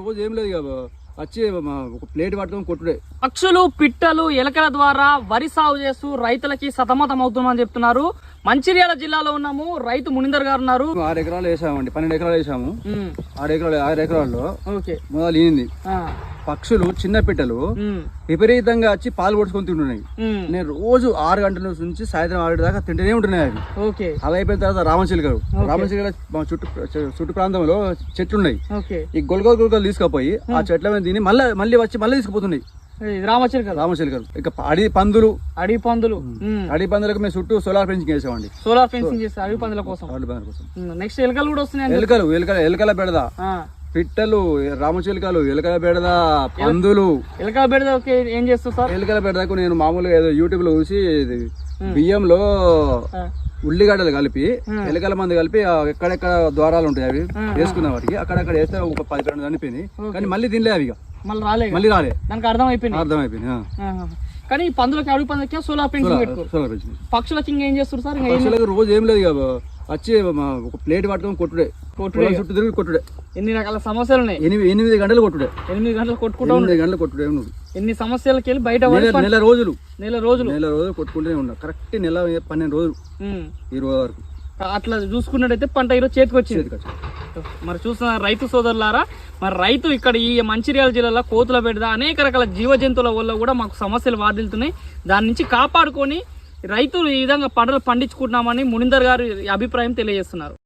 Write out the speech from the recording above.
రోజు ఏం లేదు కదా వచ్చి ఒక ప్లేట్ పట్టుకొని కొట్టుడే. పక్షులు పిట్టలు ఎలకల ద్వారా వరి సాగు చేస్తూ రైతులకి సతమతం అవుతున్నామని చెప్తున్నారు. మంచిర్యాల జిల్లాలో ఉన్నాము. రైతు మునిందర్ గారు ఉన్నారు. 6 ఎకరాలు వేసామండి, 12 ఎకరాలు వేసాము. 6 ఎకరాల్లో మొదలు ఈనింది. పక్షులు చిన్న పిట్టలు విపరీతంగా వచ్చి పాలు పొడుచుకొని తింటున్నాయి. నేను రోజు 6 గంటల నుంచి సాయంత్రం 6 దాకా తింటూనే ఉంటున్నాయి. అవి అయిపోయిన తర్వాత రామచిలుకలు చుట్టూ ప్రాంతంలో చెట్లు ఉన్నాయి. ఈ గొలగలు తీసుకుపోయి ఆ చెట్ల మీద తిని మళ్ళీ తీసుకుపోతున్నాయి రామచిలుకలు. ఇక అడవి పందులకు మేము చుట్టూ సోలార్ ఫెన్సింగ్ వేసామండి. సోలార్ ఫెన్సింగ్ చేస్తే అడవి పందుల కోసం. నెక్స్ట్ ఎలుకలు కూడా వస్తున్నాయి. ఎలుకల బెడద, పిట్టలు, రామచిలుకలు, ఎలుకల బెడద, పందులు. ఎలుకల బెడద ఏం చేస్తారు సార్? ఎలుకల బెడదకు నేను మామూలుగా ఏదో యూట్యూబ్ లో చూసి బియ్యంలో ఉల్లిగడ్డలు కలిపి ఎలుకల మంది కలిపి ఎక్కడెక్కడ ద్వారాలు ఉంటాయి అవి వేసుకున్న వాటికి అక్కడక్కడ వేస్తే ఒక 10-12 చనిపోయినాయి. కానీ మళ్ళీ తినలే అవి మళ్ళీ రాలే. దానికి అర్థమైపోయింది. కానీ ఈ పందులకి అడవి పందులకి సోలార్ ఫెన్సింగ్ పెట్టుకోరు. పక్షులకి ఏం చేస్తారు సార్? పక్షులకు రోజు ఏం లేదు కదా వచ్చి ఒక ప్లేట్ పట్టుకొని కొట్టుడే చుట్టూ తిరిగి కొట్టుడే. ఎన్ని రకాల సమస్యలు ఉన్నాయి. 8 గంటలు కొట్టుడే. 8 గంటలు కొట్టుకుంటా 8 గంటలు కొట్టుడే. ఎన్ని సమస్యలకి వెళ్ళి బయట నెల రోజులు కొట్టుకుంటూనే ఉన్నా. కరెక్ట్ నెల 12 రోజులు ఈ రోజు వరకు. అట్లా చూసుకున్నట్టయితే పంట ఈరోజు చేతికి వచ్చింది. మరి చూస్తున్న రైతు సోదరులారా, మరి రైతు ఇక్కడ ఈ మంచిర్యాల జిల్లాలో కోతుల బెడద అనేక రకాల జీవ జంతువుల వల్ల కూడా మాకు సమస్యలు వాదిల్తున్నాయి. దాని నుంచి కాపాడుకొని రైతులు ఈ విధంగా పంటలు పండించుకుంటున్నామని మునిందర్ గారు అభిప్రాయం తెలియజేస్తున్నారు.